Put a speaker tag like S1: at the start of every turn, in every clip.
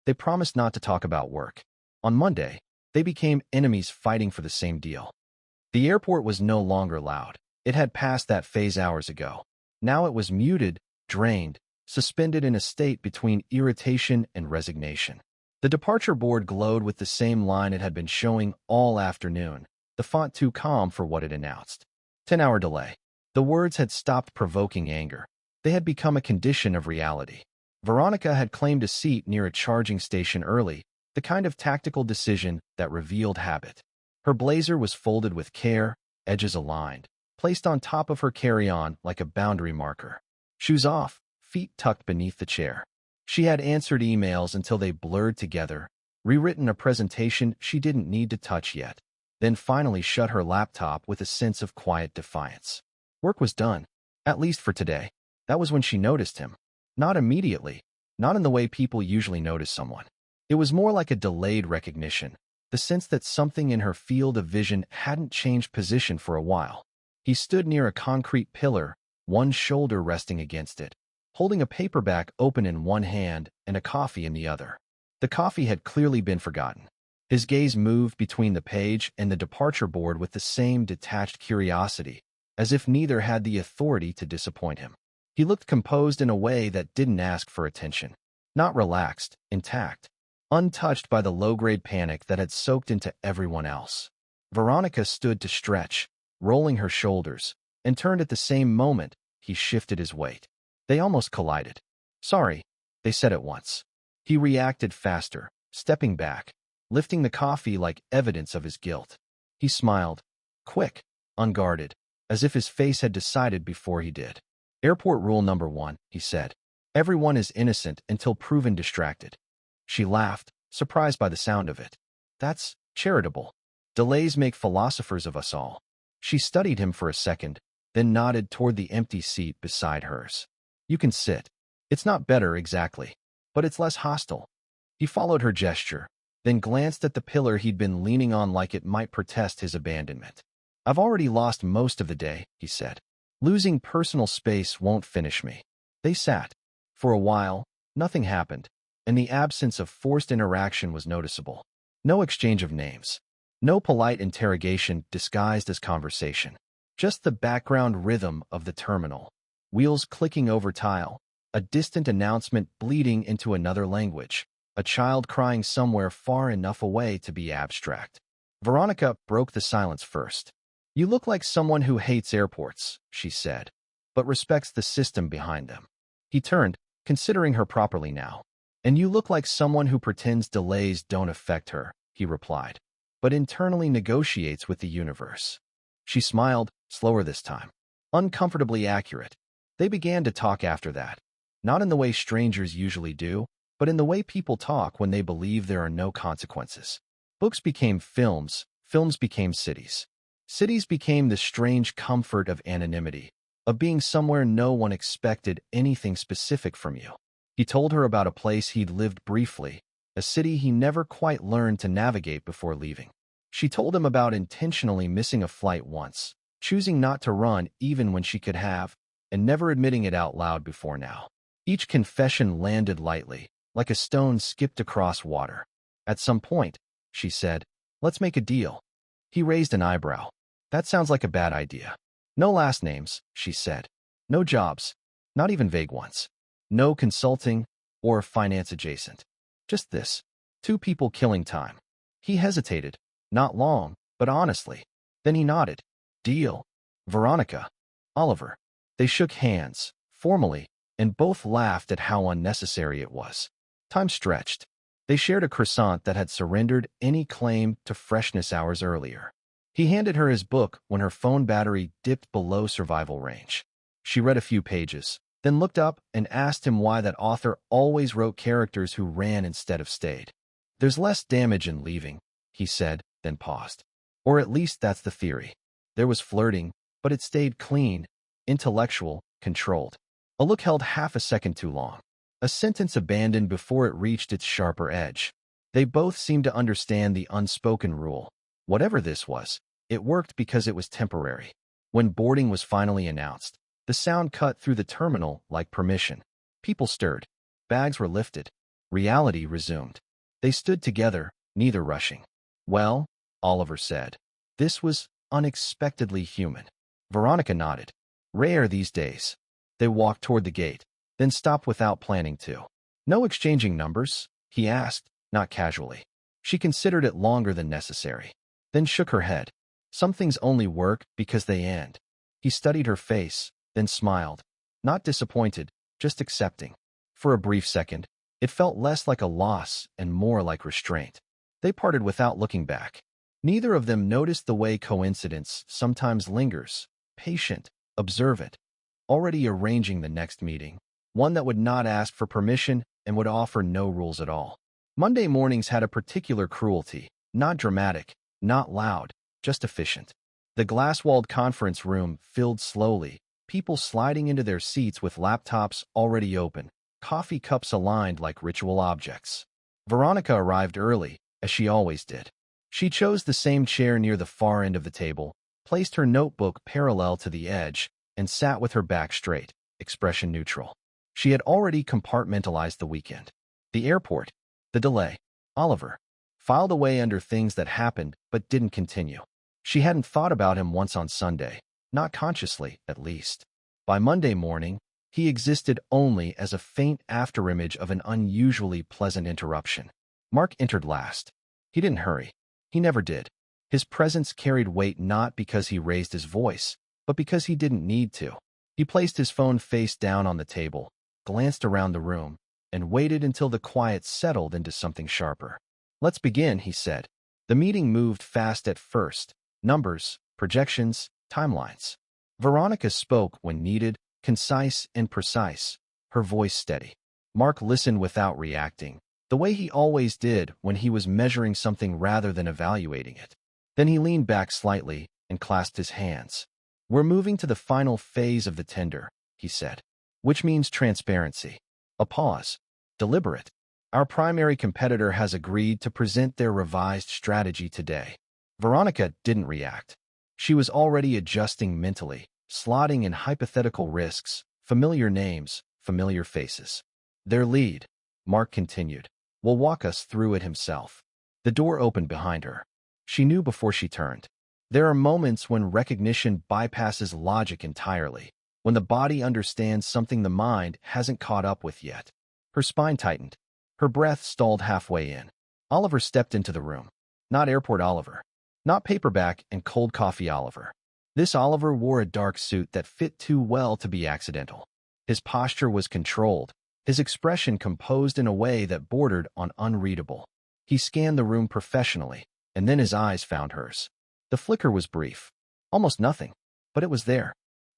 S1: They promised not to talk about work. On Monday, they became enemies fighting for the same deal. The airport was no longer loud. It had passed that phase hours ago. Now it was muted, drained, suspended in a state between irritation and resignation. The departure board glowed with the same line it had been showing all afternoon, the font too calm for what it announced. 10-hour delay. The words had stopped provoking anger. They had become a condition of reality. Veronika had claimed a seat near a charging station early, the kind of tactical decision that revealed habit. Her blazer was folded with care, edges aligned, placed on top of her carry-on like a boundary marker. Shoes off, feet tucked beneath the chair. She had answered emails until they blurred together, rewritten a presentation she didn't need to touch yet, then finally shut her laptop with a sense of quiet defiance. Work was done, at least for today. That was when she noticed him. Not immediately, not in the way people usually notice someone. It was more like a delayed recognition, the sense that something in her field of vision hadn't changed position for a while. He stood near a concrete pillar, one shoulder resting against it, holding a paperback open in one hand and a coffee in the other. The coffee had clearly been forgotten. His gaze moved between the page and the departure board with the same detached curiosity, as if neither had the authority to disappoint him. He looked composed in a way that didn't ask for attention. Not relaxed, intact, untouched by the low-grade panic that had soaked into everyone else. Veronika stood to stretch, rolling her shoulders, and turned at the same moment he shifted his weight. They almost collided. "Sorry," they said at once. He reacted faster, stepping back, lifting the coffee like evidence of his guilt. He smiled, quick, unguarded, as if his face had decided before he did. "Airport rule number 1, he said. Everyone is innocent until proven distracted." She laughed, surprised by the sound of it. "That's charitable. Delays make philosophers of us all." She studied him for a second, then nodded toward the empty seat beside hers. "You can sit. It's not better exactly, but it's less hostile." He followed her gesture, then glanced at the pillar he'd been leaning on like it might protest his abandonment. "I've already lost most of the day," he said. "Losing personal space won't finish me." They sat. For a while, nothing happened, and the absence of forced interaction was noticeable. No exchange of names. No polite interrogation disguised as conversation. Just the background rhythm of the terminal. Wheels clicking over tile, a distant announcement bleeding into another language, a child crying somewhere far enough away to be abstract. Veronika broke the silence first. "You look like someone who hates airports," she said, "but respects the system behind them." He turned, considering her properly now. "And you look like someone who pretends delays don't affect her," he replied, "but internally negotiates with the universe." She smiled, slower this time. Uncomfortably accurate. They began to talk after that. Not in the way strangers usually do, but in the way people talk when they believe there are no consequences. Books became films, films became cities. Cities became the strange comfort of anonymity, of being somewhere no one expected anything specific from you. He told her about a place he'd lived briefly, a city he never quite learned to navigate before leaving. She told him about intentionally missing a flight once, choosing not to run even when she could have, and never admitting it out loud before now. Each confession landed lightly, like a stone skipped across water. "At some point," she said, "let's make a deal." He raised an eyebrow. "That sounds like a bad idea." "No last names," she said. "No jobs, not even vague ones. No consulting or finance adjacent. Just this. Two people killing time." He hesitated, not long, but honestly. Then he nodded. "Deal." "Veronika. Oliver." They shook hands, formally, and both laughed at how unnecessary it was. Time stretched. They shared a croissant that had surrendered any claim to freshness hours earlier. He handed her his book when her phone battery dipped below survival range. She read a few pages, then looked up and asked him why that author always wrote characters who ran instead of stayed. "There's less damage in leaving," he said, then paused. "Or at least that's the theory." There was flirting, but it stayed clean, intellectual, controlled. A look held half a second too long. A sentence abandoned before it reached its sharper edge. They both seemed to understand the unspoken rule. Whatever this was, it worked because it was temporary. When boarding was finally announced, the sound cut through the terminal like permission. People stirred. Bags were lifted. Reality resumed. They stood together, neither rushing. "Well," Oliver said. This was unexpectedly human. Veronika nodded. "Rare these days." They walked toward the gate, then stopped without planning to. "No exchanging numbers?" he asked, not casually. She considered it longer than necessary, then shook her head. "Some things only work because they end." He studied her face, then smiled. Not disappointed, just accepting. For a brief second, it felt less like a loss and more like restraint. They parted without looking back. Neither of them noticed the way coincidence sometimes lingers, patient, observant, already arranging the next meeting, one that would not ask for permission and would offer no rules at all. Monday mornings had a particular cruelty, not dramatic, not loud, just efficient. The glass-walled conference room filled slowly, people sliding into their seats with laptops already open, coffee cups aligned like ritual objects. Veronika arrived early, as she always did. She chose the same chair near the far end of the table, placed her notebook parallel to the edge, and sat with her back straight, expression neutral. She had already compartmentalized the weekend. The airport, the delay, Oliver, filed away under things that happened but didn't continue. She hadn't thought about him once on Sunday, not consciously, at least. By Monday morning, he existed only as a faint afterimage of an unusually pleasant interruption. Mark entered last. He didn't hurry. He never did. His presence carried weight not because he raised his voice, but because he didn't need to. He placed his phone face down on the table, glanced around the room, and waited until the quiet settled into something sharper. "Let's begin," he said. The meeting moved fast at first. Numbers, projections, timelines. Veronika spoke when needed, concise and precise, her voice steady. Mark listened without reacting, the way he always did when he was measuring something rather than evaluating it. Then he leaned back slightly and clasped his hands. "We're moving to the final phase of the tender," he said, "which means transparency." A pause. Deliberate. "Our primary competitor has agreed to present their revised strategy today." Veronika didn't react. She was already adjusting mentally, slotting in hypothetical risks, familiar names, familiar faces. "Their lead," Mark continued, "will walk us through it himself." The door opened behind her. She knew before she turned. There are moments when recognition bypasses logic entirely, when the body understands something the mind hasn't caught up with yet. Her spine tightened. Her breath stalled halfway in. Oliver stepped into the room. Not airport Oliver. Not paperback and cold coffee Oliver. This Oliver wore a dark suit that fit too well to be accidental. His posture was controlled, his expression composed in a way that bordered on unreadable. He scanned the room professionally, and then his eyes found hers. The flicker was brief. Almost nothing, but it was there.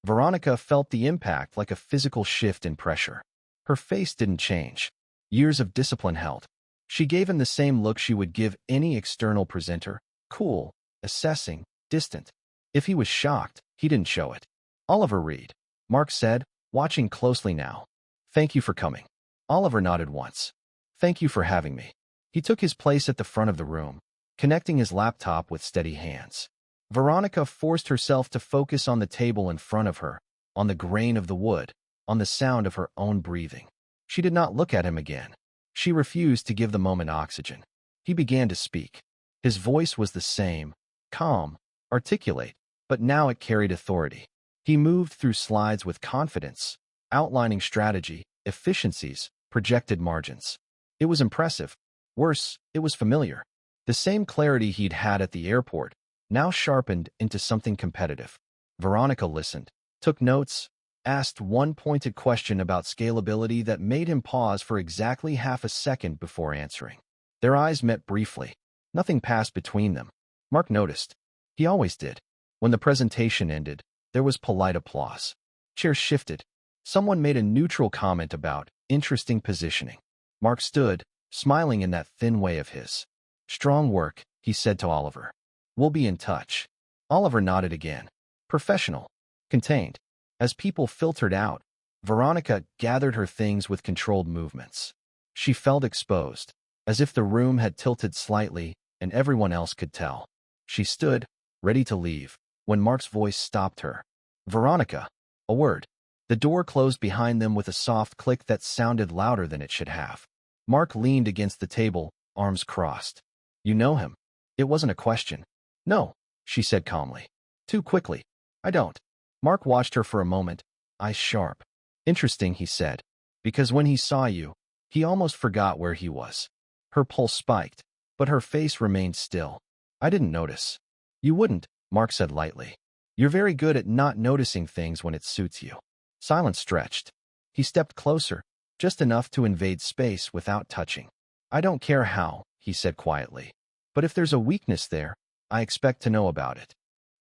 S1: Veronika felt the impact like a physical shift in pressure. Her face didn't change. Years of discipline held. She gave him the same look she would give any external presenter, cool, assessing, distant. If he was shocked, he didn't show it. "Oliver Reed," Mark said, watching closely now. "Thank you for coming." Oliver nodded once. "Thank you for having me." He took his place at the front of the room, connecting his laptop with steady hands. Veronika forced herself to focus on the table in front of her, on the grain of the wood, on the sound of her own breathing. She did not look at him again. She refused to give the moment oxygen. He began to speak. His voice was the same, calm, articulate, but now it carried authority. He moved through slides with confidence, outlining strategy, efficiencies, projected margins. It was impressive. Worse, it was familiar. The same clarity he'd had at the airport, now sharpened into something competitive. Veronika listened, took notes, asked one pointed question about scalability that made him pause for exactly half a second before answering. Their eyes met briefly. Nothing passed between them. Mark noticed. He always did. When the presentation ended, there was polite applause. Chairs shifted. Someone made a neutral comment about interesting positioning. Mark stood, smiling in that thin way of his. "Strong work," he said to Oliver. "We'll be in touch." Oliver nodded again. Professional. Contained. As people filtered out, Veronika gathered her things with controlled movements. She felt exposed, as if the room had tilted slightly and everyone else could tell. She stood, ready to leave, when Mark's voice stopped her. "Veronika." A word. The door closed behind them with a soft click that sounded louder than it should have. Mark leaned against the table, arms crossed. You know him? It wasn't a question. No, she said calmly. Too quickly. I don't. Mark watched her for a moment, eyes sharp. Interesting, he said. Because when he saw you, he almost forgot where he was. Her pulse spiked, but her face remained still. I didn't notice. You wouldn't, Mark said lightly. You're very good at not noticing things when it suits you. Silence stretched. He stepped closer, just enough to invade space without touching. I don't care how, he said quietly. But if there's a weakness there, I expect to know about it.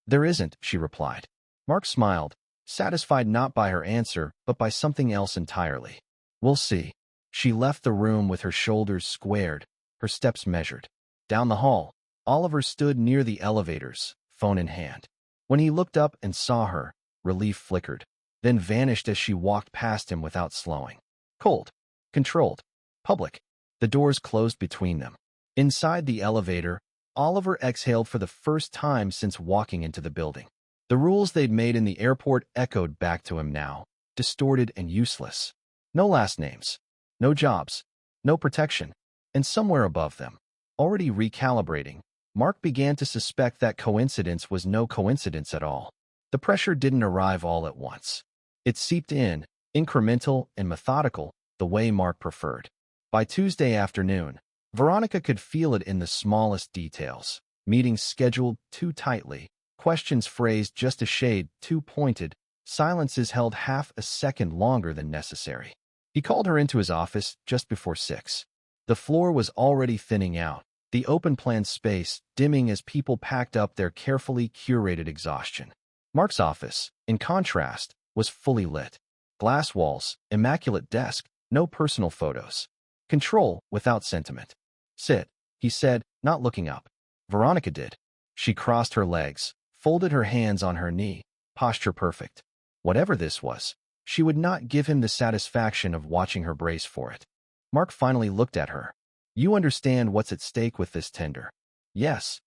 S1: There isn't, she replied. Mark smiled, satisfied not by her answer, but by something else entirely. We'll see. She left the room with her shoulders squared, her steps measured. Down the hall, Oliver stood near the elevators, phone in hand. When he looked up and saw her, relief flickered, then vanished as she walked past him without slowing. Cold, controlled, public. The doors closed between them. Inside the elevator, Oliver exhaled for the first time since walking into the building. The rules they'd made in the airport echoed back to him now, distorted and useless. No last names, no jobs, no protection, and somewhere above them, already recalibrating, Mark began to suspect that coincidence was no coincidence at all. The pressure didn't arrive all at once. It seeped in, incremental and methodical, the way Mark preferred. By Tuesday afternoon, Veronika could feel it in the smallest details. Meetings scheduled too tightly, questions phrased just a shade too pointed, silences held half a second longer than necessary. He called her into his office just before 6. The floor was already thinning out, the open-plan space dimming as people packed up their carefully curated exhaustion. Mark's office, in contrast, was fully lit. Glass walls, immaculate desk, no personal photos. Control without sentiment. Sit, he said, not looking up. Veronika did. She crossed her legs, folded her hands on her knee, posture perfect. Whatever this was, she would not give him the satisfaction of watching her brace for it. Mark finally looked at her. You understand what's at stake with this tender? Yes.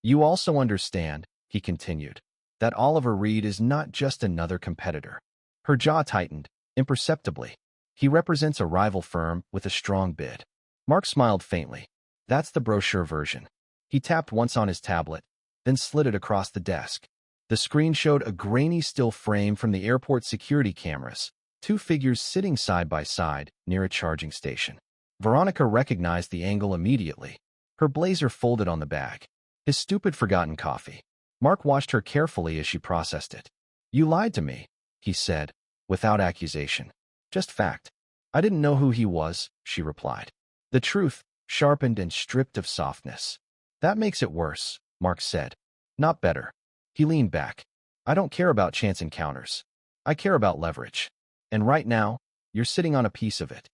S1: You also understand, he continued, that Oliver Reed is not just another competitor. Her jaw tightened, imperceptibly. He represents a rival firm with a strong bid. Mark smiled faintly. That's the brochure version. He tapped once on his tablet, then slid it across the desk. The screen showed a grainy still frame from the airport security cameras, 2 figures sitting side by side near a charging station. Veronika recognized the angle immediately. Her blazer folded on the bag. His stupid forgotten coffee. Mark watched her carefully as she processed it. You lied to me, he said, without accusation. Just fact. I didn't know who he was, she replied. The truth, sharpened and stripped of softness. That makes it worse, Mark said. Not better. He leaned back. I don't care about chance encounters. I care about leverage. And right now, you're sitting on a piece of it.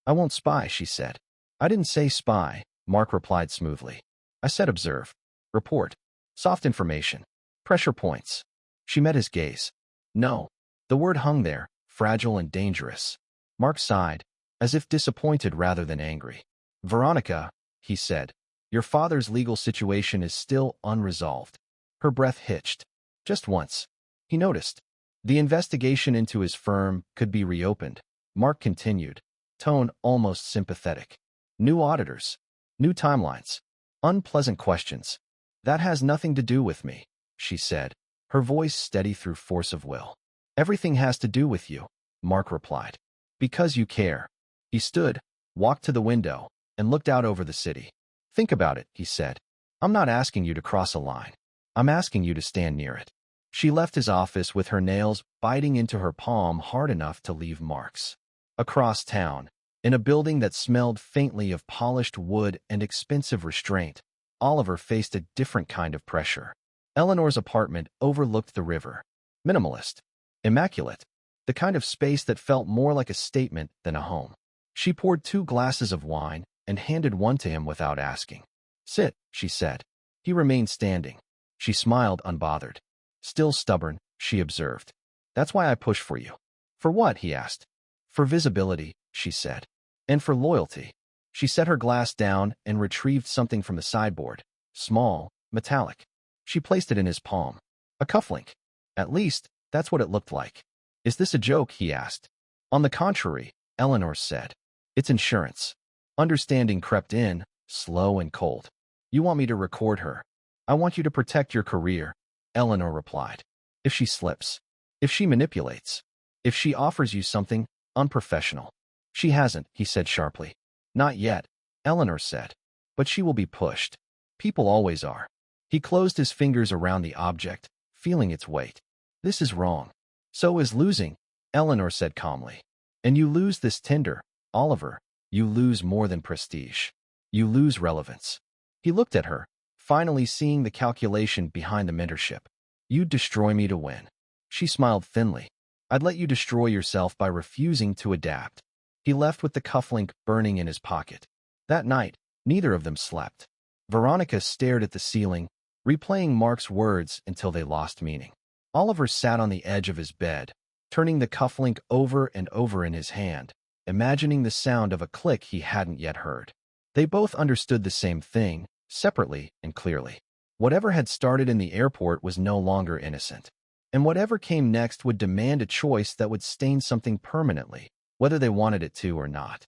S1: I won't spy, she said. I didn't say spy, Mark replied smoothly. I said observe. Report. Soft information. Pressure points. She met his gaze. No. The word hung there, fragile and dangerous. Mark sighed, as if disappointed rather than angry. Veronika, he said, your father's legal situation is still unresolved. Her breath hitched. Just once. He noticed. The investigation into his firm could be reopened, Mark continued, tone almost sympathetic. New auditors. New timelines. Unpleasant questions. That has nothing to do with me, she said, her voice steady through force of will. Everything has to do with you, Mark replied. Because you care. He stood, walked to the window, and looked out over the city. Think about it, he said. I'm not asking you to cross a line. I'm asking you to stand near it. She left his office with her nails biting into her palm hard enough to leave marks. Across town, in a building that smelled faintly of polished wood and expensive restraint, Oliver faced a different kind of pressure. Eleanor's apartment overlooked the river. Minimalist. Immaculate. The kind of space that felt more like a statement than a home. She poured 2 glasses of wine and handed one to him without asking. Sit, she said. He remained standing. She smiled unbothered. Still stubborn, she observed. That's why I push for you. For what, he asked. For visibility, she said. And for loyalty. She set her glass down and retrieved something from the sideboard. Small, metallic. She placed it in his palm. A cufflink. At least, that's what it looked like. Is this a joke, he asked. On the contrary, Eleanor said. It's insurance. Understanding crept in, slow and cold. You want me to record her? I want you to protect your career, Eleanor replied. If she slips, if she manipulates, if she offers you something unprofessional. She hasn't, he said sharply. Not yet, Eleanor said. But she will be pushed. People always are. He closed his fingers around the object, feeling its weight. This is wrong. So is losing, Eleanor said calmly. And you lose this Tinder, Oliver. You lose more than prestige. You lose relevance. He looked at her, finally seeing the calculation behind the mentorship. You'd destroy me to win. She smiled thinly. I'd let you destroy yourself by refusing to adapt. He left with the cufflink burning in his pocket. That night, neither of them slept. Veronika stared at the ceiling, replaying Mark's words until they lost meaning. Oliver sat on the edge of his bed, turning the cufflink over and over in his hand, imagining the sound of a click he hadn't yet heard. They both understood the same thing, separately and clearly. Whatever had started in the airport was no longer innocent. And whatever came next would demand a choice that would stain something permanently, whether they wanted it to or not.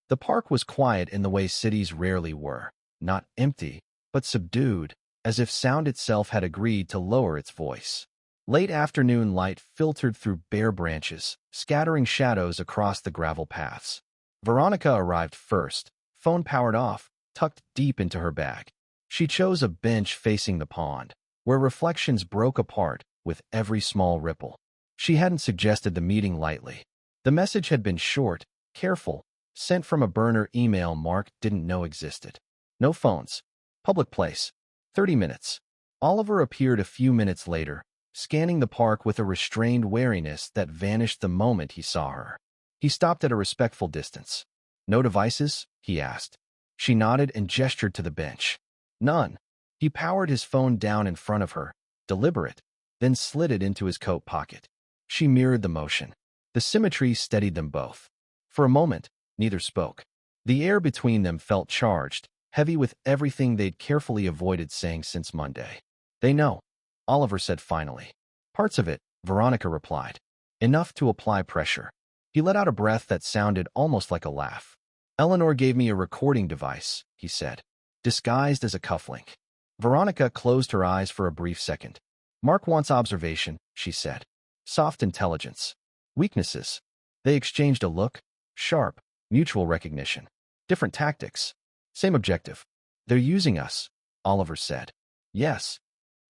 S1: The park was quiet in the way cities rarely were, not empty, but subdued, as if sound itself had agreed to lower its voice. Late afternoon light filtered through bare branches, scattering shadows across the gravel paths. Veronika arrived first, phone powered off, tucked deep into her bag. She chose a bench facing the pond, where reflections broke apart with every small ripple. She hadn't suggested the meeting lightly. The message had been short, careful, sent from a burner email Mark didn't know existed. No phones. Public place. 30 minutes. Oliver appeared a few minutes later, scanning the park with a restrained wariness that vanished the moment he saw her. He stopped at a respectful distance. No devices? He asked. She nodded and gestured to the bench. None. He powered his phone down in front of her, deliberate, then slid it into his coat pocket. She mirrored the motion. The symmetry steadied them both. For a moment, neither spoke. The air between them felt charged, heavy with everything they'd carefully avoided saying since Monday. They know, Oliver said finally. Parts of it, Veronika replied. Enough to apply pressure. He let out a breath that sounded almost like a laugh. Eleanor gave me a recording device, he said, disguised as a cufflink. Veronika closed her eyes for a brief second. Mark wants observation, she said. Soft intelligence. Weaknesses. They exchanged a look. Sharp. Mutual recognition. Different tactics. Same objective. They're using us, Oliver said. Yes.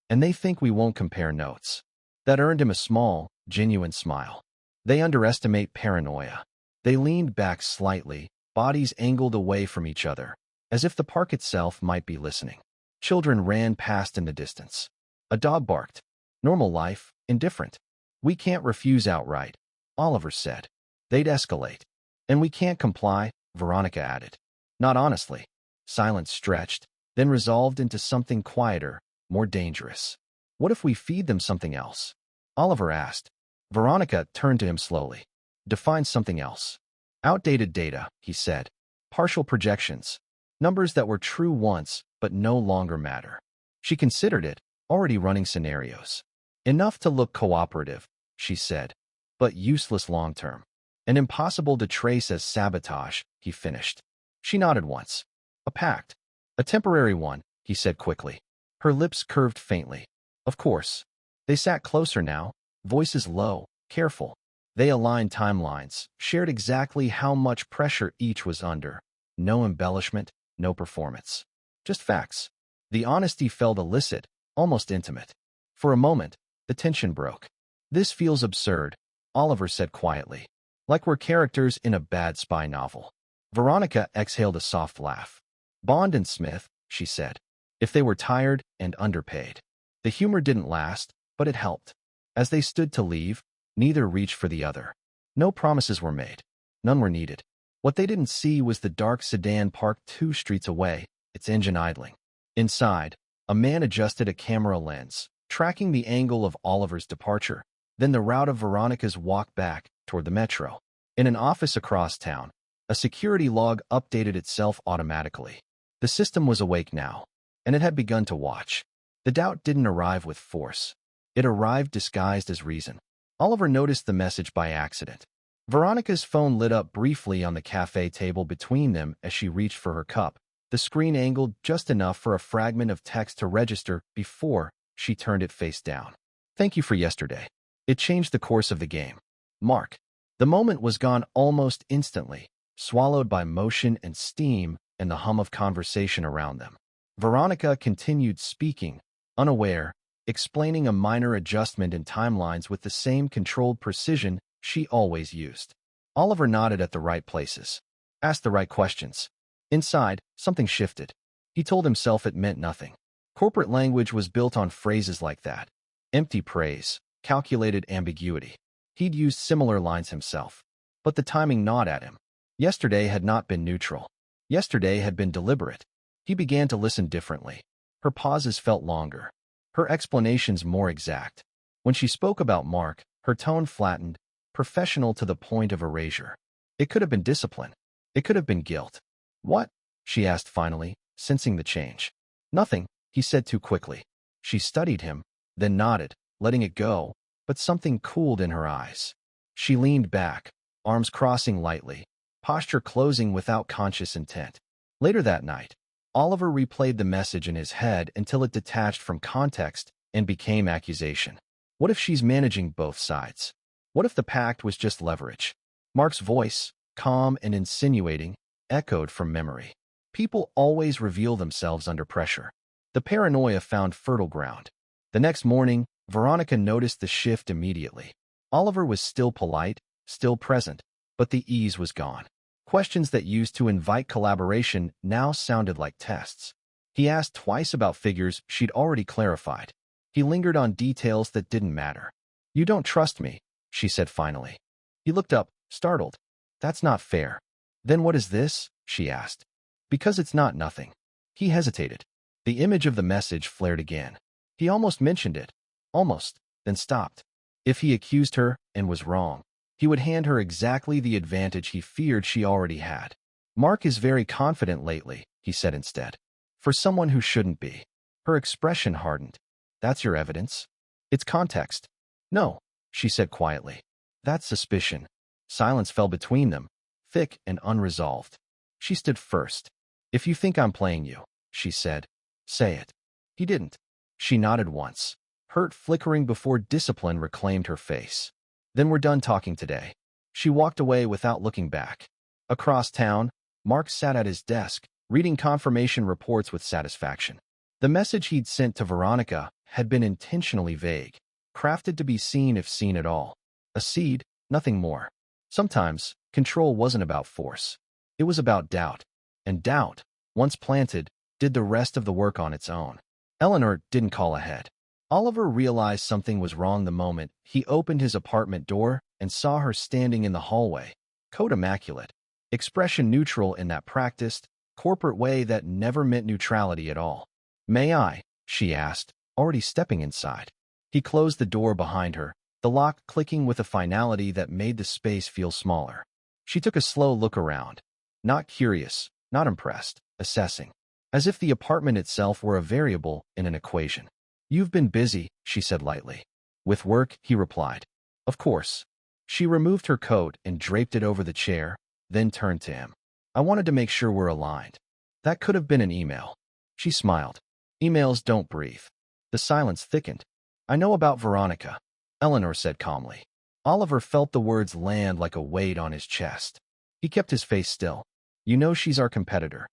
S1: And they think we won't compare notes. That earned him a small, genuine smile. They underestimate paranoia. They leaned back slightly, bodies angled away from each other, as if the park itself might be listening. Children ran past in the distance. A dog barked. Normal life, indifferent. We can't refuse outright, Oliver said. They'd escalate. And we can't comply, Veronika added. Not honestly. Silence stretched, then resolved into something quieter, more dangerous. What if we feed them something else? Oliver asked. Veronika turned to him slowly. Define something else. Outdated data, he said. Partial projections. Numbers that were true once, but no longer matter. She considered it, already running scenarios. Enough to look cooperative, she said, but useless long-term. And impossible to trace as sabotage, he finished. She nodded once. A pact. A temporary one, he said quickly. Her lips curved faintly. Of course. They sat closer now, voices low, careful. They aligned timelines, shared exactly how much pressure each was under. No embellishment, no performance. Just facts. The honesty felt illicit, almost intimate. For a moment, the tension broke. This feels absurd, Oliver said quietly. Like we're characters in a bad spy novel. Veronika exhaled a soft laugh. Bond and Smith, she said. If they were tired and underpaid. The humor didn't last, but it helped. As they stood to leave, neither reached for the other. No promises were made. None were needed. What they didn't see was the dark sedan parked 2 streets away, its engine idling. Inside, a man adjusted a camera lens, tracking the angle of Oliver's departure, then the route of Veronika's walk back toward the metro. In an office across town, a security log updated itself automatically. The system was awake now, and it had begun to watch. The doubt didn't arrive with force. It arrived disguised as reason. Oliver noticed the message by accident. Veronica's phone lit up briefly on the cafe table between them as she reached for her cup. The screen angled just enough for a fragment of text to register before she turned it face down. Thank you for yesterday. It changed the course of the game. Mark. The moment was gone almost instantly, swallowed by motion and steam and the hum of conversation around them. Veronica continued speaking, unaware, explaining a minor adjustment in timelines with the same controlled precision she always used. Oliver nodded at the right places, asked the right questions. Inside, something shifted. He told himself it meant nothing. Corporate language was built on phrases like that. Empty praise, calculated ambiguity. He'd used similar lines himself. But the timing gnawed at him. Yesterday had not been neutral. Yesterday had been deliberate. He began to listen differently. Her pauses felt longer. Her explanations more exact. When she spoke about Mark, her tone flattened, professional to the point of erasure. It could have been discipline. It could have been guilt. What? She asked finally, sensing the change. Nothing, he said too quickly. She studied him, then nodded, letting it go, but something cooled in her eyes. She leaned back, arms crossing lightly, posture closing without conscious intent. Later that night, Oliver replayed the message in his head until it detached from context and became accusation. What if she's managing both sides? What if the pact was just leverage? Mark's voice, calm and insinuating, echoed from memory. People always reveal themselves under pressure. The paranoia found fertile ground. The next morning, Veronica noticed the shift immediately. Oliver was still polite, still present, but the ease was gone. Questions that used to invite collaboration now sounded like tests. He asked twice about figures she'd already clarified. He lingered on details that didn't matter. You don't trust me, she said finally. He looked up, startled. That's not fair. Then what is this? She asked. Because it's not nothing. He hesitated. The image of the message flared again. He almost mentioned it. Almost, then stopped. If he accused her and was wrong, he would hand her exactly the advantage he feared she already had. Mark is very confident lately, he said instead. For someone who shouldn't be. Her expression hardened. That's your evidence? It's context. No, she said quietly. That's suspicion. Silence fell between them, thick and unresolved. She stood first. If you think I'm playing you, she said, say it. He didn't. She nodded once, hurt flickering before discipline reclaimed her face. Then we're done talking today. She walked away without looking back. Across town, Mark sat at his desk, reading confirmation reports with satisfaction. The message he'd sent to Veronica had been intentionally vague, crafted to be seen if seen at all. A seed, nothing more. Sometimes, control wasn't about force. It was about doubt. And doubt, once planted, did the rest of the work on its own. Eleanor didn't call ahead. Oliver realized something was wrong the moment he opened his apartment door and saw her standing in the hallway, coat immaculate, expression neutral in that practiced, corporate way that never meant neutrality at all. May I? She asked, already stepping inside. He closed the door behind her, the lock clicking with a finality that made the space feel smaller. She took a slow look around. Not curious, not impressed, assessing. As if the apartment itself were a variable in an equation. You've been busy, she said lightly. With work, he replied. Of course. She removed her coat and draped it over the chair, then turned to him. I wanted to make sure we're aligned. That could have been an email. She smiled. Emails don't breathe. The silence thickened. I know about Veronica, Eleanor said calmly. Oliver felt the words land like a weight on his chest. He kept his face still. You know she's our competitor.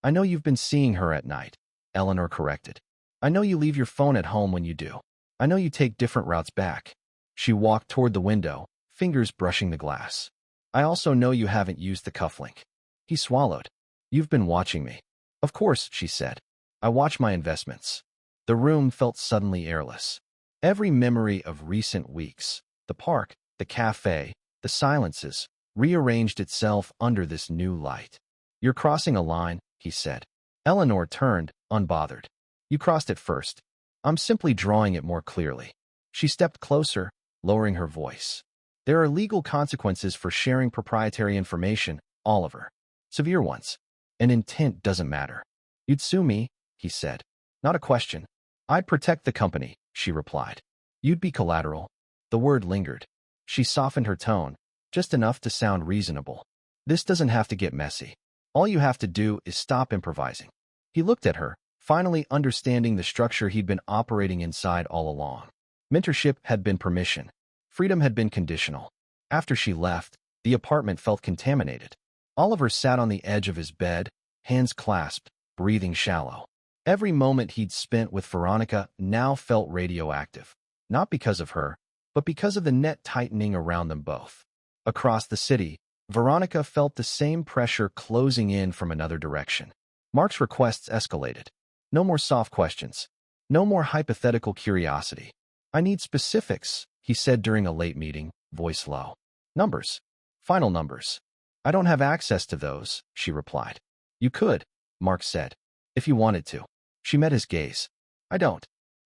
S1: I know you've been seeing her at night, Eleanor corrected. I know you leave your phone at home when you do. I know you take different routes back. She walked toward the window, fingers brushing the glass. I also know you haven't used the cufflink. He swallowed. You've been watching me. Of course, she said. I watch my investments. The room felt suddenly airless. Every memory of recent weeks, the park, the cafe, the silences, rearranged itself under this new light. You're crossing a line, he said. Eleanor turned, unbothered. You crossed it first. I'm simply drawing it more clearly. She stepped closer, lowering her voice. There are legal consequences for sharing proprietary information, Oliver. Severe ones. And intent doesn't matter. You'd sue me, he said. Not a question. I'd protect the company, she replied. You'd be collateral. The word lingered. She softened her tone. just enough to sound reasonable. This doesn't have to get messy. All you have to do is stop improvising. He looked at her, finally understanding the structure he'd been operating inside all along. Mentorship had been permission. Freedom had been conditional. After she left, the apartment felt contaminated. Oliver sat on the edge of his bed, hands clasped, breathing shallow. Every moment he'd spent with Veronika now felt radioactive. Not because of her, but because of the net tightening around them both. Across the city, Veronika felt the same pressure closing in from another direction. Mark's requests escalated. No more soft questions. No more hypothetical curiosity. I need specifics, he said during a late meeting, voice low. Numbers. Final numbers. I don't have access to those, she replied. You could, Mark said, if you wanted to. She met his gaze. I don't.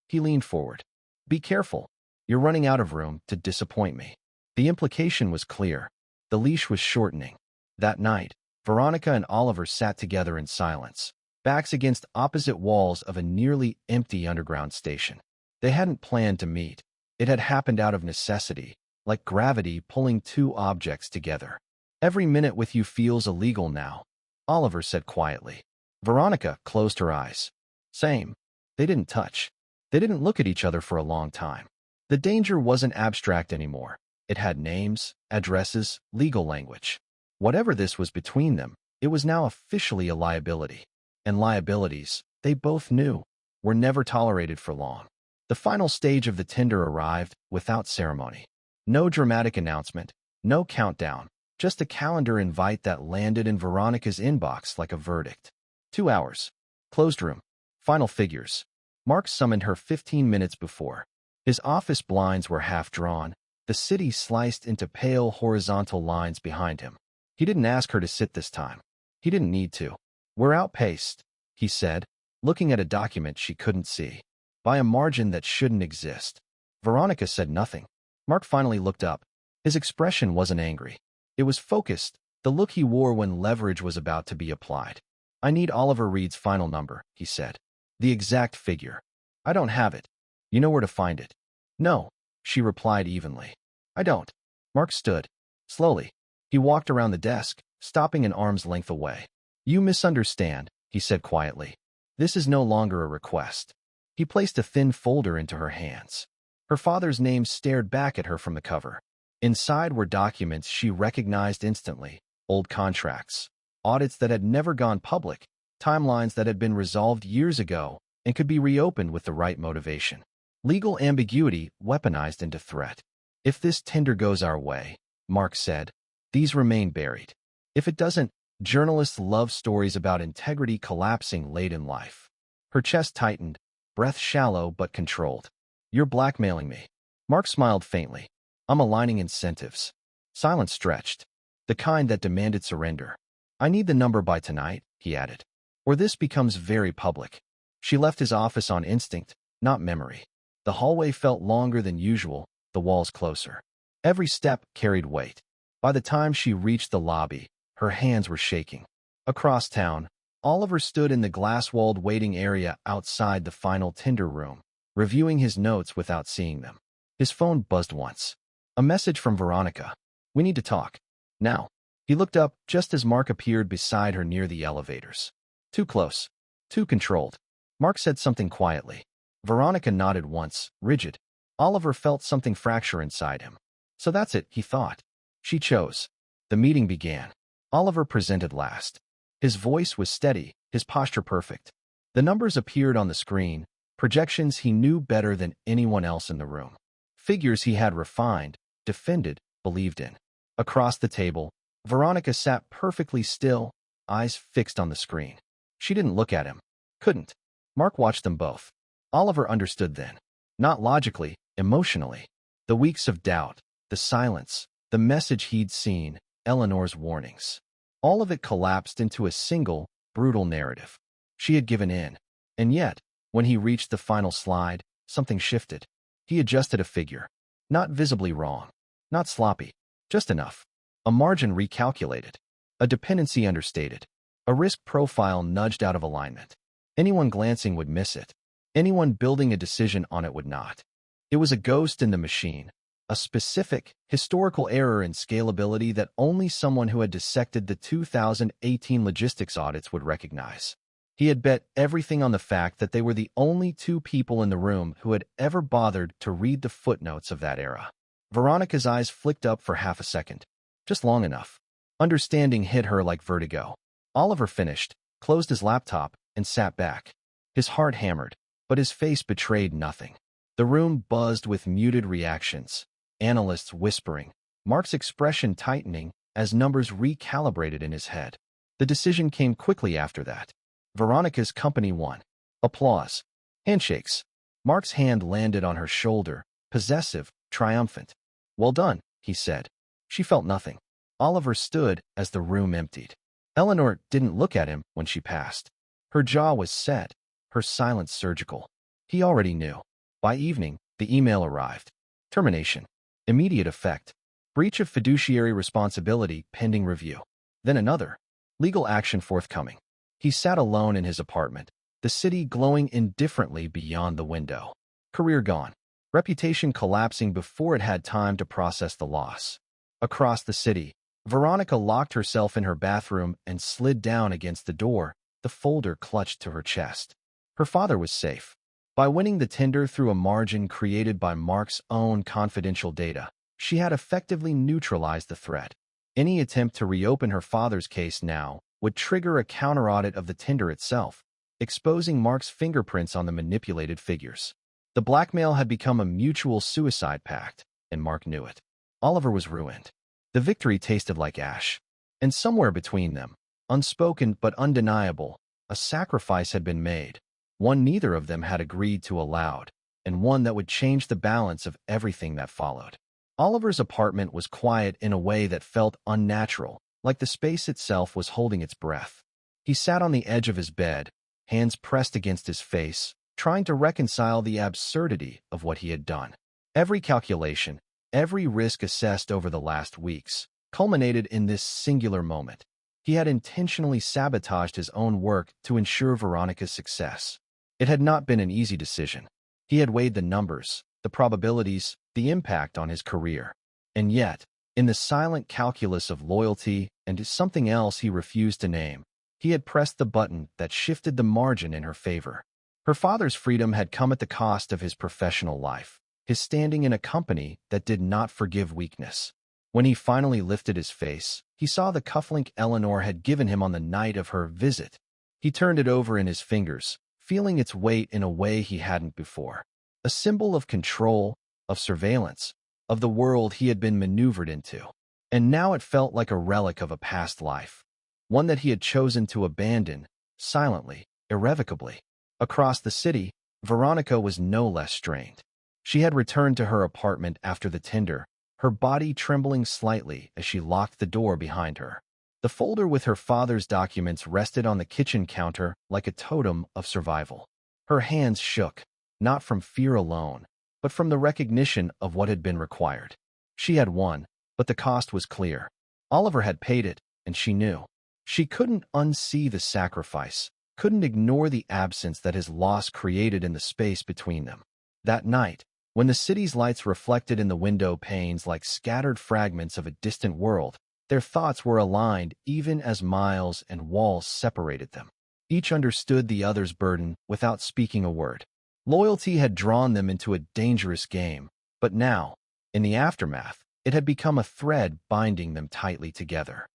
S1: He leaned forward. Be careful. You're running out of room to disappoint me. The implication was clear. The leash was shortening. That night, Veronika and Oliver sat together in silence, backs against opposite walls of a nearly empty underground station. They hadn't planned to meet. It had happened out of necessity, like gravity pulling two objects together. Every minute with you feels illegal now, Oliver said quietly. Veronika closed her eyes. Same. They didn't touch. They didn't look at each other for a long time. The danger wasn't abstract anymore. It had names, addresses, legal language. Whatever this was between them, it was now officially a liability. And liabilities, they both knew, were never tolerated for long. The final stage of the tender arrived without ceremony. No dramatic announcement, no countdown, just a calendar invite that landed in Veronika's inbox like a verdict. 2 hours. Closed room. Final figures. Mark summoned her 15 minutes before. His office blinds were half drawn, the city sliced into pale horizontal lines behind him. He didn't ask her to sit this time. He didn't need to. We're outpaced, he said, looking at a document she couldn't see. By a margin that shouldn't exist. Veronika said nothing. Mark finally looked up. His expression wasn't angry. It was focused, the look he wore when leverage was about to be applied. I need Oliver Reed's final number, he said. The exact figure. I don't have it. You know where to find it. No, she replied evenly. I don't. Mark stood. Slowly. He walked around the desk, stopping an arm's length away. You misunderstand, he said quietly. This is no longer a request. He placed a thin folder into her hands. Her father's name stared back at her from the cover. Inside were documents she recognized instantly, old contracts, audits that had never gone public, timelines that had been resolved years ago and could be reopened with the right motivation. Legal ambiguity weaponized into threat. If this tender goes our way, Mark said, these remain buried. If it doesn't, journalists love stories about integrity collapsing late in life. Her chest tightened, breath shallow but controlled. You're blackmailing me. Mark smiled faintly. I'm aligning incentives. Silence stretched. The kind that demanded surrender. I need the number by tonight, he added. Or this becomes very public. She left his office on instinct, not memory. The hallway felt longer than usual, the walls closer. Every step carried weight. By the time she reached the lobby, her hands were shaking. Across town, Oliver stood in the glass-walled waiting area outside the final Tinder room, reviewing his notes without seeing them. His phone buzzed once. A message from Veronika. We need to talk. Now. He looked up just as Mark appeared beside her near the elevators. Too close. Too controlled. Mark said something quietly. Veronika nodded once, rigid. Oliver felt something fracture inside him. So that's it, he thought. She chose. The meeting began. Oliver presented last. His voice was steady, his posture perfect. The numbers appeared on the screen, projections he knew better than anyone else in the room. Figures he had refined, defended, believed in. Across the table, Veronika sat perfectly still, eyes fixed on the screen. She didn't look at him. Couldn't. Mark watched them both. Oliver understood then. Not logically, emotionally. The weeks of doubt, the silence, the message he'd seen, Eleanor's warnings. All of it collapsed into a single, brutal narrative. She had given in. And yet, when he reached the final slide, something shifted. He adjusted a figure. Not visibly wrong. Not sloppy. Just enough. A margin recalculated. A dependency understated. A risk profile nudged out of alignment. Anyone glancing would miss it. Anyone building a decision on it would not. It was a ghost in the machine, a specific, historical error in scalability that only someone who had dissected the 2018 logistics audits would recognize. He had bet everything on the fact that they were the only two people in the room who had ever bothered to read the footnotes of that era. Veronica's eyes flicked up for half a second, just long enough. Understanding hit her like vertigo. Oliver finished, closed his laptop, and sat back. His heart hammered, but his face betrayed nothing. The room buzzed with muted reactions, analysts whispering, Mark's expression tightening as numbers recalibrated in his head. The decision came quickly after that. Veronica's company won. Applause. Handshakes. Mark's hand landed on her shoulder, possessive, triumphant. Well done, he said. She felt nothing. Oliver stood as the room emptied. Eleanor didn't look at him when she passed. Her jaw was set, her silence surgical. He already knew. By evening, the email arrived. Termination. Immediate effect. Breach of fiduciary responsibility pending review. Then another. Legal action forthcoming. He sat alone in his apartment, the city glowing indifferently beyond the window. Career gone. Reputation collapsing before it had time to process the loss. Across the city, Veronika locked herself in her bathroom and slid down against the door, the folder clutched to her chest. Her father was safe. By winning the tender through a margin created by Mark's own confidential data, she had effectively neutralized the threat. Any attempt to reopen her father's case now would trigger a counter-audit of the tender itself, exposing Mark's fingerprints on the manipulated figures. The blackmail had become a mutual suicide pact, and Mark knew it. Oliver was ruined. The victory tasted like ash. And somewhere between them, unspoken but undeniable, a sacrifice had been made, one neither of them had agreed to aloud, and one that would change the balance of everything that followed. Oliver's apartment was quiet in a way that felt unnatural, like the space itself was holding its breath. He sat on the edge of his bed, hands pressed against his face, trying to reconcile the absurdity of what he had done. Every calculation, every risk assessed over the last weeks, culminated in this singular moment. He had intentionally sabotaged his own work to ensure Veronika's success. It had not been an easy decision. He had weighed the numbers, the probabilities, the impact on his career. And yet, in the silent calculus of loyalty and something else he refused to name, he had pressed the button that shifted the margin in her favor. Her father's freedom had come at the cost of his professional life, his standing in a company that did not forgive weakness. When he finally lifted his face, he saw the cufflink Eleanor had given him on the night of her visit. He turned it over in his fingers, feeling its weight in a way he hadn't before. A symbol of control, of surveillance, of the world he had been maneuvered into. And now it felt like a relic of a past life, one that he had chosen to abandon, silently, irrevocably. Across the city, Veronika was no less strained. She had returned to her apartment after the tender, her body trembling slightly as she locked the door behind her. The folder with her father's documents rested on the kitchen counter like a totem of survival. Her hands shook, not from fear alone, but from the recognition of what had been required. She had won, but the cost was clear. Oliver had paid it, and she knew. She couldn't unsee the sacrifice, couldn't ignore the absence that his loss created in the space between them. That night, when the city's lights reflected in the window panes like scattered fragments of a distant world, their thoughts were aligned even as miles and walls separated them. Each understood the other's burden without speaking a word. Loyalty had drawn them into a dangerous game, but now, in the aftermath, it had become a thread binding them tightly together.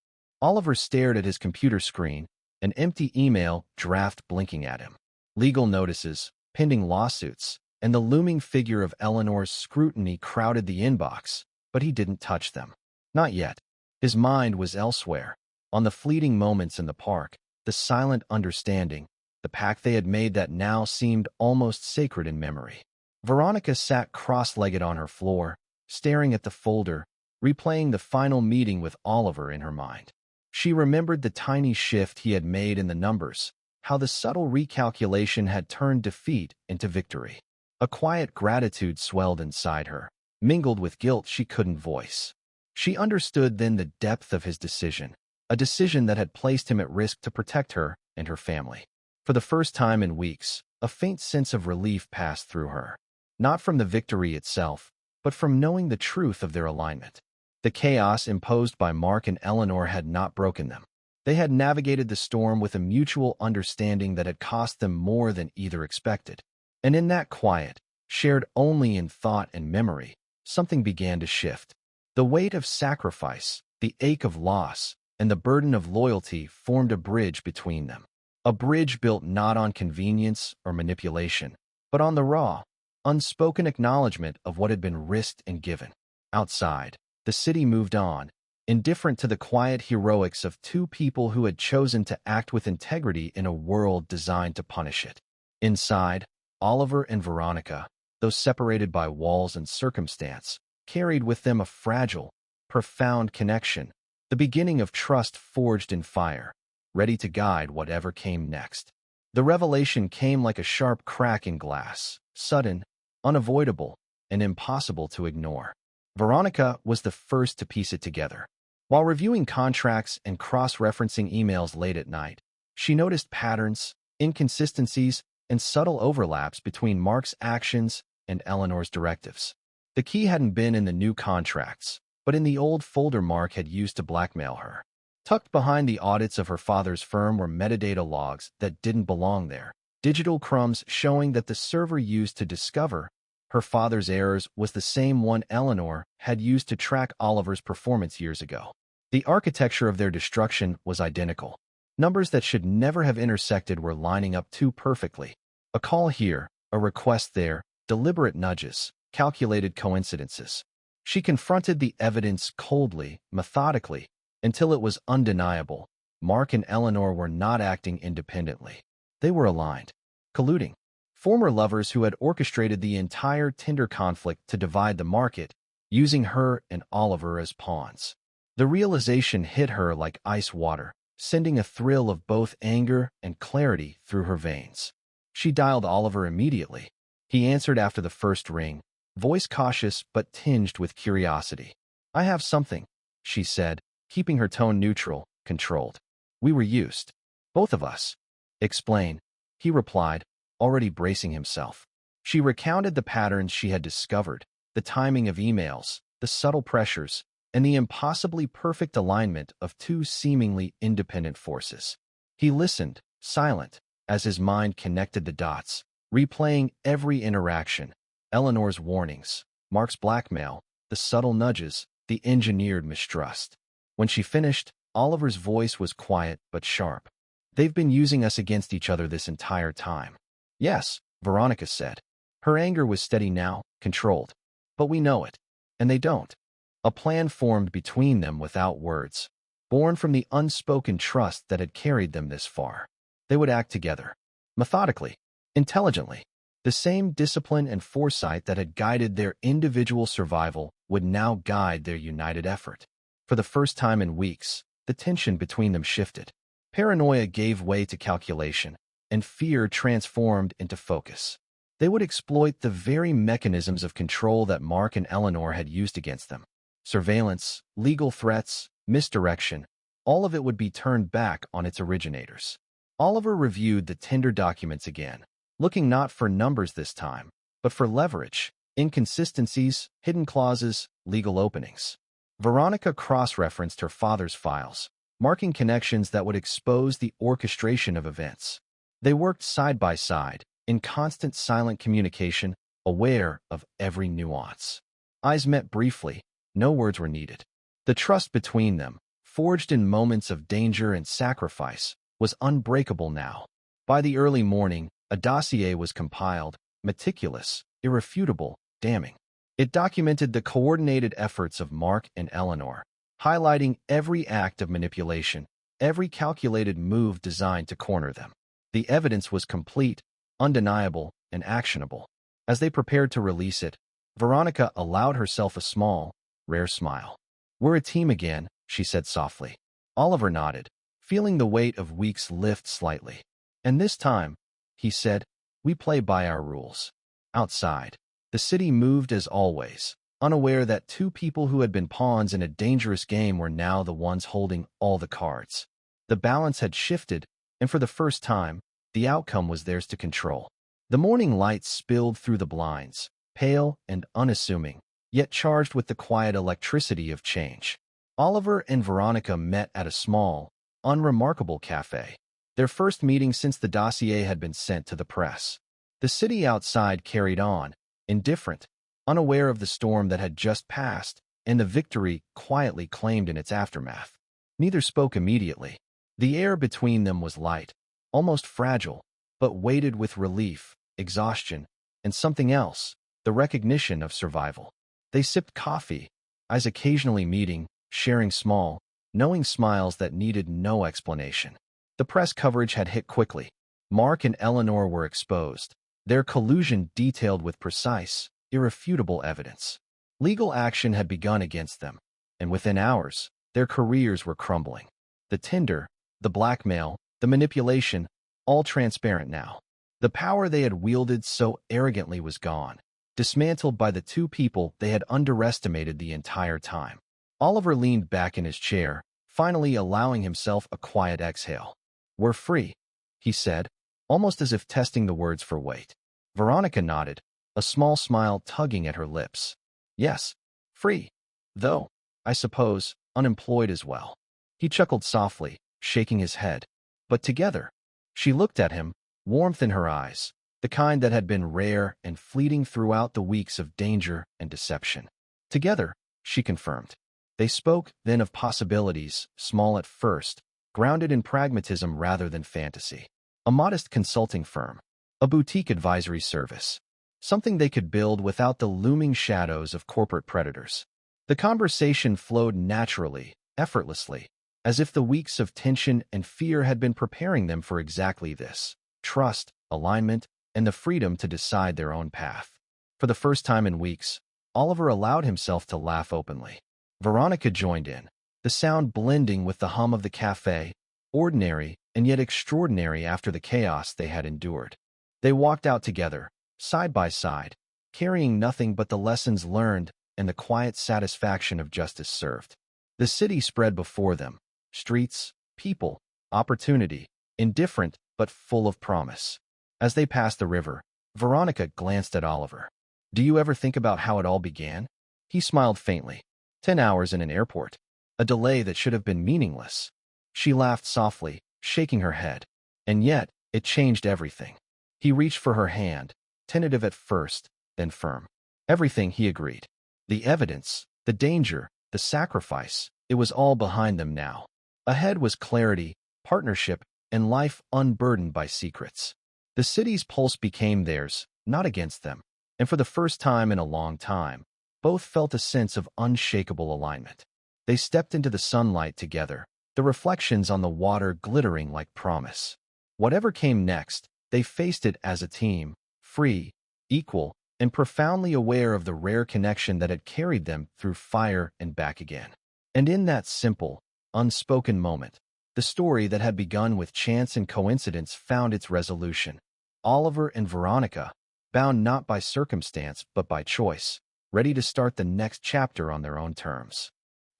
S1: Oliver stared at his computer screen, an empty email draft blinking at him. Legal notices, pending lawsuits, and the looming figure of Eleanor's scrutiny crowded the inbox, but he didn't touch them. Not yet. His mind was elsewhere, on the fleeting moments in the park, the silent understanding, the pact they had made that now seemed almost sacred in memory. Veronika sat cross-legged on her floor, staring at the folder, replaying the final meeting with Oliver in her mind. She remembered the tiny shift he had made in the numbers, how the subtle recalculation had turned defeat into victory. A quiet gratitude swelled inside her, mingled with guilt she couldn't voice. She understood then the depth of his decision, a decision that had placed him at risk to protect her and her family. For the first time in weeks, a faint sense of relief passed through her. Not from the victory itself, but from knowing the truth of their alignment. The chaos imposed by Mark and Eleanor had not broken them. They had navigated the storm with a mutual understanding that had cost them more than either expected. And in that quiet, shared only in thought and memory, something began to shift. The weight of sacrifice, the ache of loss, and the burden of loyalty formed a bridge between them. A bridge built not on convenience or manipulation, but on the raw, unspoken acknowledgement of what had been risked and given. Outside, the city moved on, indifferent to the quiet heroics of two people who had chosen to act with integrity in a world designed to punish it. Inside, Oliver and Veronika, though separated by walls and circumstance, carried with them a fragile, profound connection, the beginning of trust forged in fire, ready to guide whatever came next. The revelation came like a sharp crack in glass, sudden, unavoidable, and impossible to ignore. Veronika was the first to piece it together. While reviewing contracts and cross-referencing emails late at night, she noticed patterns, inconsistencies, and subtle overlaps between Mark's actions and Eleanor's directives. The key hadn't been in the new contracts, but in the old folder Mark had used to blackmail her. Tucked behind the audits of her father's firm were metadata logs that didn't belong there, digital crumbs showing that the server used to discover her father's errors was the same one Eleanor had used to track Oliver's performance years ago. The architecture of their destruction was identical. Numbers that should never have intersected were lining up too perfectly. A call here, a request there, deliberate nudges, calculated coincidences. She confronted the evidence coldly, methodically, until it was undeniable. Mark and Eleanor were not acting independently. They were aligned, colluding. Former lovers who had orchestrated the entire Tinder conflict to divide the market, using her and Oliver as pawns. The realization hit her like ice water, sending a thrill of both anger and clarity through her veins. She dialed Oliver immediately. He answered after the first ring, voice cautious but tinged with curiosity. "I have something," she said, keeping her tone neutral, controlled. "We were used. Both of us." "Explain," he replied, already bracing himself. She recounted the patterns she had discovered, the timing of emails, the subtle pressures, and the impossibly perfect alignment of two seemingly independent forces. He listened, silent, as his mind connected the dots, replaying every interaction, Eleanor's warnings, Mark's blackmail, the subtle nudges, the engineered mistrust. When she finished, Oliver's voice was quiet but sharp. "They've been using us against each other this entire time." "Yes," Veronika said. Her anger was steady now, controlled. "But we know it. And they don't." A plan formed between them without words, born from the unspoken trust that had carried them this far. They would act together, methodically, intelligently. The same discipline and foresight that had guided their individual survival would now guide their united effort. For the first time in weeks, the tension between them shifted. Paranoia gave way to calculation, and fear transformed into focus. They would exploit the very mechanisms of control that Mark and Eleanor had used against them. Surveillance, legal threats, misdirection, all of it would be turned back on its originators. Oliver reviewed the Tinder documents again, looking not for numbers this time, but for leverage, inconsistencies, hidden clauses, legal openings. Veronika cross-referenced her father's files, marking connections that would expose the orchestration of events. They worked side by side, in constant silent communication, aware of every nuance. Eyes met briefly, no words were needed. The trust between them, forged in moments of danger and sacrifice, was unbreakable now. By the early morning, a dossier was compiled, meticulous, irrefutable, damning. It documented the coordinated efforts of Mark and Eleanor, highlighting every act of manipulation, every calculated move designed to corner them. The evidence was complete, undeniable, and actionable. As they prepared to release it, Veronika allowed herself a small, rare smile. "We're a team again," she said softly. Oliver nodded, feeling the weight of weeks lift slightly. "And this time," he said, "we play by our rules." Outside, the city moved as always, unaware that two people who had been pawns in a dangerous game were now the ones holding all the cards. The balance had shifted, and for the first time, the outcome was theirs to control. The morning light spilled through the blinds, pale and unassuming, yet charged with the quiet electricity of change. Oliver and Veronika met at a small, unremarkable cafe. Their first meeting since the dossier had been sent to the press. The city outside carried on, indifferent, unaware of the storm that had just passed, and the victory quietly claimed in its aftermath. Neither spoke immediately. The air between them was light, almost fragile, but weighted with relief, exhaustion, and something else, the recognition of survival. They sipped coffee, eyes occasionally meeting, sharing small, knowing smiles that needed no explanation. The press coverage had hit quickly. Mark and Eleanor were exposed, their collusion detailed with precise, irrefutable evidence. Legal action had begun against them, and within hours, their careers were crumbling. The Tinder, the blackmail, the manipulation, all transparent now. The power they had wielded so arrogantly was gone, dismantled by the two people they had underestimated the entire time. Oliver leaned back in his chair, finally allowing himself a quiet exhale. "We're free," he said, almost as if testing the words for weight. Veronika nodded, a small smile tugging at her lips. "Yes, free. Though, I suppose, unemployed as well." He chuckled softly, shaking his head. "But together." She looked at him, warmth in her eyes, the kind that had been rare and fleeting throughout the weeks of danger and deception. "Together," she confirmed. They spoke then of possibilities, small at first, grounded in pragmatism rather than fantasy. A modest consulting firm, a boutique advisory service, something they could build without the looming shadows of corporate predators. The conversation flowed naturally, effortlessly, as if the weeks of tension and fear had been preparing them for exactly this: trust, alignment, and the freedom to decide their own path. For the first time in weeks, Oliver allowed himself to laugh openly. Veronika joined in, the sound blending with the hum of the cafe, ordinary and yet extraordinary after the chaos they had endured. They walked out together, side by side, carrying nothing but the lessons learned and the quiet satisfaction of justice served. The city spread before them, streets, people, opportunity, indifferent but full of promise. As they passed the river, Veronika glanced at Oliver. "Do you ever think about how it all began?" He smiled faintly. 10 hours in an airport. A delay that should have been meaningless. She laughed softly, shaking her head. And yet, it changed everything. He reached for her hand, tentative at first, then firm. "Everything," he agreed. The evidence, the danger, the sacrifice, it was all behind them now. Ahead was clarity, partnership, and life unburdened by secrets. The city's pulse became theirs, not against them. And for the first time in a long time, both felt a sense of unshakable alignment. They stepped into the sunlight together, the reflections on the water glittering like promise. Whatever came next, they faced it as a team, free, equal, and profoundly aware of the rare connection that had carried them through fire and back again. And in that simple, unspoken moment, the story that had begun with chance and coincidence found its resolution. Oliver and Veronika, bound not by circumstance but by choice, ready to start the next chapter on their own terms.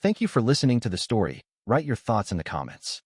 S1: Thank you for listening to the story. Write your thoughts in the comments.